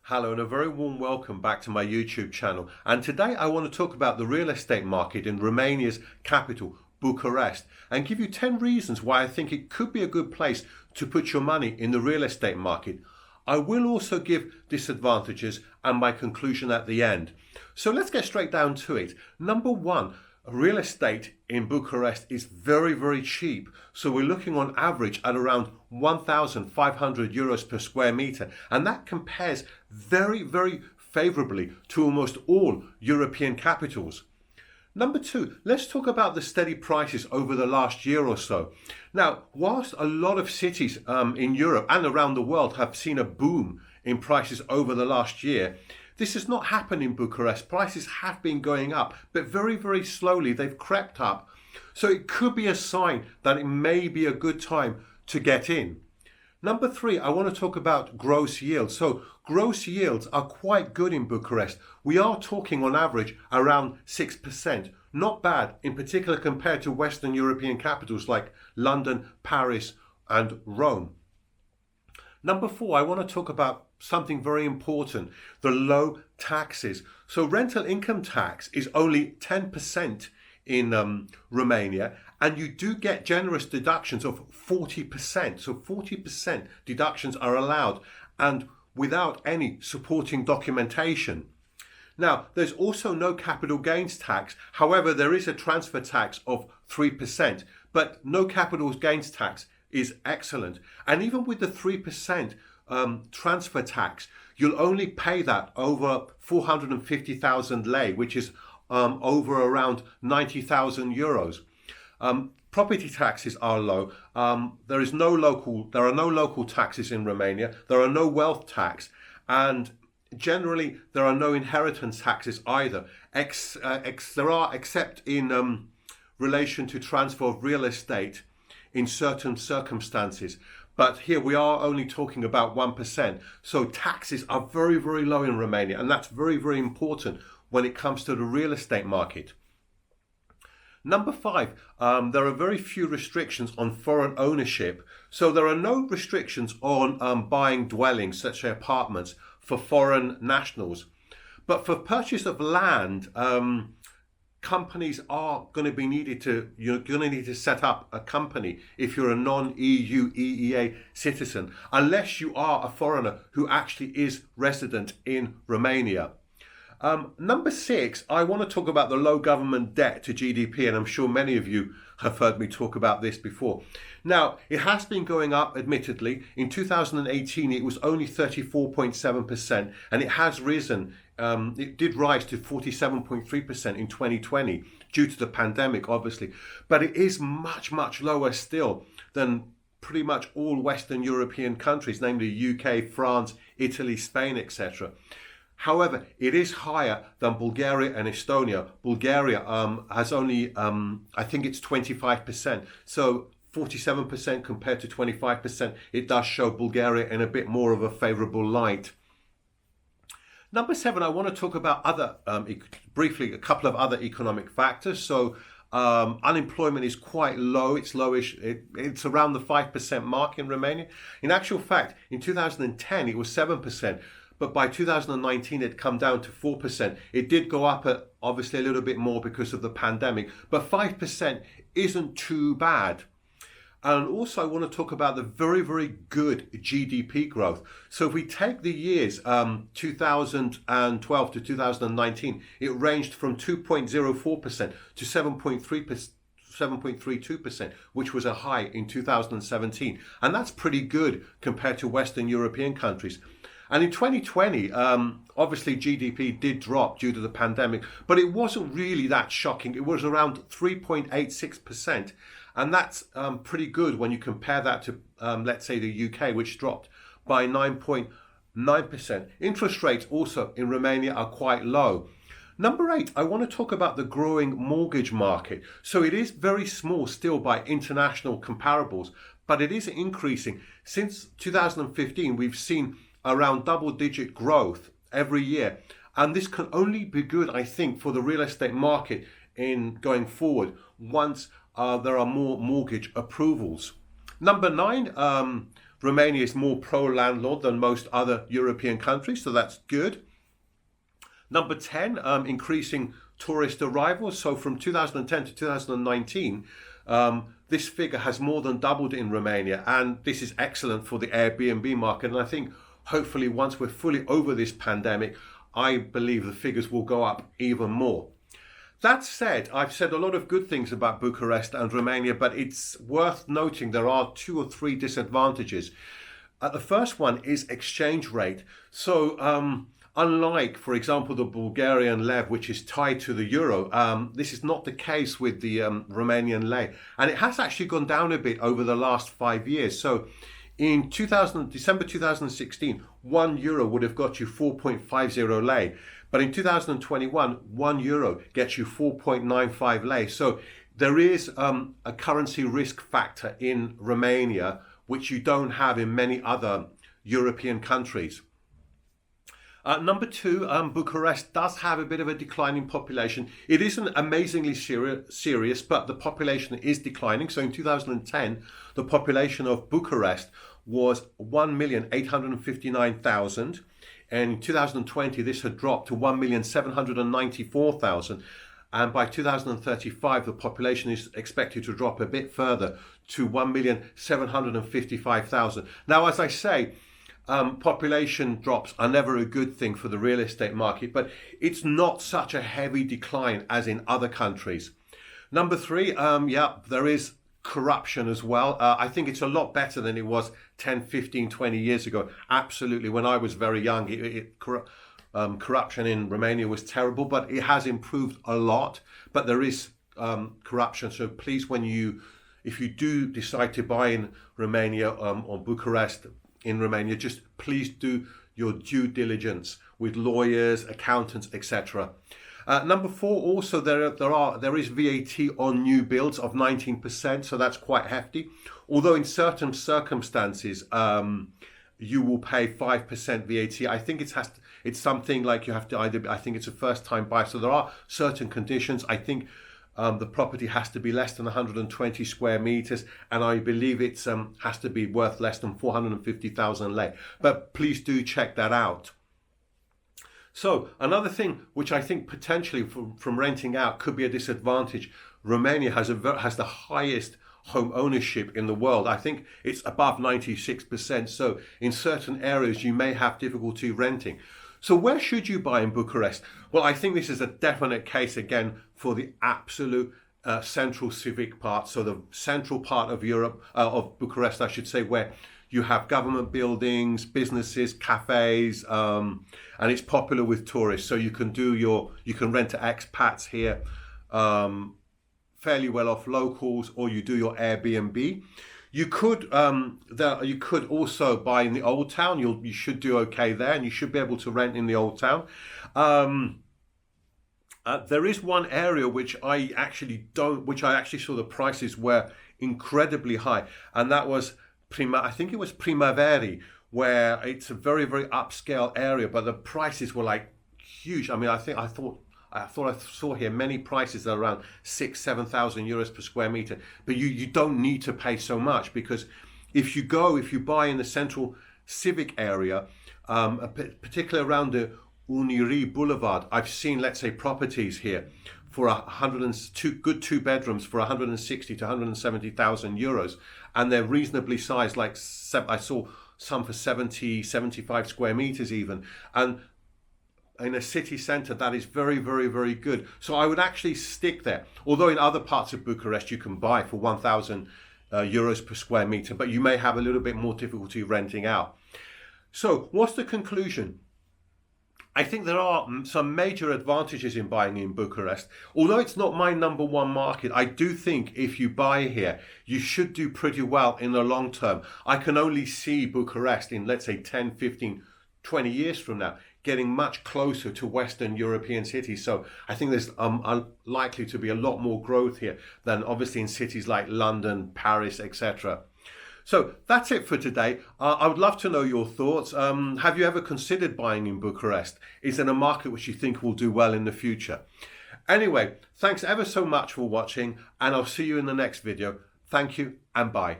Hello and a very warm welcome back to my YouTube channel. And today I want to talk about the real estate market in Romania's capital, Bucharest, and give you 10 reasons why I think it could be a good place to put your money in the real estate market. I will also give disadvantages and my conclusion at the end. So let's get straight down to it. Number one, real estate in Bucharest is very, very cheap. So we're looking on average at around 1,500 euros per square meter. And that compares very, very favorably to almost all European capitals. Number two, let's talk about the steady prices over the last year or so. Now, whilst a lot of cities in Europe and around the world have seen a boom in prices over the last year, this has not happened in Bucharest. Prices have been going up, but very, very slowly they've crept up. So it could be a sign that it may be a good time to get in. Number three, I want to talk about gross yields. So gross yields are quite good in Bucharest. We are talking on average around 6%. Not bad, in particular compared to Western European capitals like London, Paris, and Rome. Number four, I want to talk about something very important, the low taxes. So rental income tax is only 10% in Romania, and you do get generous deductions of 40%. So 40% deductions are allowed and without any supporting documentation. Now, there's also no capital gains tax. However, there is a transfer tax of 3%, but no capital gains tax is excellent. And even with the 3% transfer tax, you'll only pay that over 450,000 lei, which is over around 90,000 euros. Property taxes are low. There are no local taxes in Romania. There are no wealth tax, and generally there are no inheritance taxes either. There are, except in relation to transfer of real estate in certain circumstances. But here we are only talking about 1%. So taxes are very, very low in Romania. And that's very, very important when it comes to the real estate market. Number five, there are very few restrictions on foreign ownership. So there are no restrictions on buying dwellings, such as apartments, for foreign nationals. But for purchase of land, companies are going to be you're going to need to set up a company if you're a non-EU EEA citizen, unless you are a foreigner who actually is resident in Romania. Number six, I want to talk about the low government debt to GDP, and I'm sure many of you have heard me talk about this before. Now, it has been going up, admittedly. In 2018, it was only 34.7%, and it has risen. It did rise to 47.3% in 2020 due to the pandemic, obviously. But it is much, much lower still than pretty much all Western European countries, namely UK, France, Italy, Spain, etc. However, it is higher than Bulgaria and Estonia. Bulgaria has only, I think it's 25%. So 47% compared to 25%, it does show Bulgaria in a bit more of a favourable light. Number seven, I want to talk about briefly, a couple of other economic factors. So unemployment is quite low. It's lowish. It's around the 5% mark in Romania. In actual fact, in 2010, it was 7%. But by 2019, it come down to 4%. It did go up obviously a little bit more because of the pandemic, but 5% isn't too bad. And also I want to talk about the very, very good GDP growth. So if we take the years 2012 to 2019, it ranged from 2.04% to 7.32%, which was a high in 2017. And that's pretty good compared to Western European countries. And in 2020, obviously GDP did drop due to the pandemic, but it wasn't really that shocking. It was around 3.86%. And that's pretty good when you compare that to, let's say, the UK, which dropped by 9.9%. Interest rates also in Romania are quite low. Number eight, I want to talk about the growing mortgage market. So it is very small still by international comparables, but it is increasing. Since 2015, we've seen around double-digit growth every year. And this can only be good, I think, for the real estate market in going forward once there are more mortgage approvals. Number nine, Romania is more pro-landlord than most other European countries, so that's good. Number 10, increasing tourist arrivals. So from 2010 to 2019, this figure has more than doubled in Romania, and this is excellent for the Airbnb market. And I think hopefully once we're fully over this pandemic, I believe the figures will go up even more. That said, I've said a lot of good things about Bucharest and Romania, but it's worth noting there are 2 or 3 disadvantages. The first one is exchange rate. So unlike, for example, the Bulgarian lev, which is tied to the euro, this is not the case with the Romanian lei. And it has actually gone down a bit over the last 5 years. So in December 2016, 1 euro would have got you 4.50 lei. But in 2021, 1 euro gets you 4.95 lei. So there is a currency risk factor in Romania, which you don't have in many other European countries. Number 2, Bucharest does have a bit of a declining population. It isn't amazingly serious, but the population is declining. So in 2010, the population of Bucharest was 1,859,000. And in 2020, this had dropped to 1,794,000. And by 2035, the population is expected to drop a bit further to 1,755,000. Now, as I say, population drops are never a good thing for the real estate market, but it's not such a heavy decline as in other countries. Number 3, there is corruption as well. I think it's a lot better than it was 10, 15, 20 years ago. Absolutely. When I was very young, corruption in Romania was terrible, but it has improved a lot. But there is corruption. So please, if you do decide to buy in Romania or Bucharest, in Romania, just please do your due diligence with lawyers, accountants, etc. Number 4, also there is VAT on new builds of 19%, so that's quite hefty. Although in certain circumstances, you will pay 5% VAT. I think it's something like you have to I think it's a first-time buyer, so there are certain conditions. I think the property has to be less than 120 square meters, and I believe it has to be worth less than 450,000 lei. But please do check that out. So another thing which I think potentially from renting out could be a disadvantage. Romania has the highest home ownership in the world. I think it's above 96%. So in certain areas you may have difficulty renting. So where should you buy in Bucharest? Well, I think this is a definite case again for the absolute central civic part. So the central part of Europe, of Bucharest, I should say, where you have government buildings, businesses, cafes, and it's popular with tourists. So you can rent to expats here, fairly well-off locals, or you do your Airbnb. You could also buy in the Old Town. You should do okay there, and you should be able to rent in the Old Town. There is one area which I actually saw the prices were incredibly high, and that was I think it was Primaveri, where it's a very, very upscale area, but the prices were like huge. I mean, I thought I saw here many prices that are around 6,000-7,000 euros per square meter. But you don't need to pay so much, because if you buy in the central civic area, particularly around the Unirii Boulevard, I've seen, let's say, properties here for 2 bedrooms for 160 to 170,000 euros, and they're reasonably sized. Like I saw some for 70, 75 square meters even, and in a city centre, that is very, very, very good. So I would actually stick there. Although in other parts of Bucharest you can buy for 1,000 euros per square metre, but you may have a little bit more difficulty renting out. So what's the conclusion? I think there are some major advantages in buying in Bucharest. Although it's not my number one market, I do think if you buy here, you should do pretty well in the long term. I can only see Bucharest in, let's say, 10, 15, 20 years from now getting much closer to Western European cities. So I think there's likely to be a lot more growth here than obviously in cities like London, Paris, etc. So that's it for today. I would love to know your thoughts. Have you ever considered buying in Bucharest? Is it a market which you think will do well in the future? Anyway, thanks ever so much for watching, and I'll see you in the next video. Thank you and bye.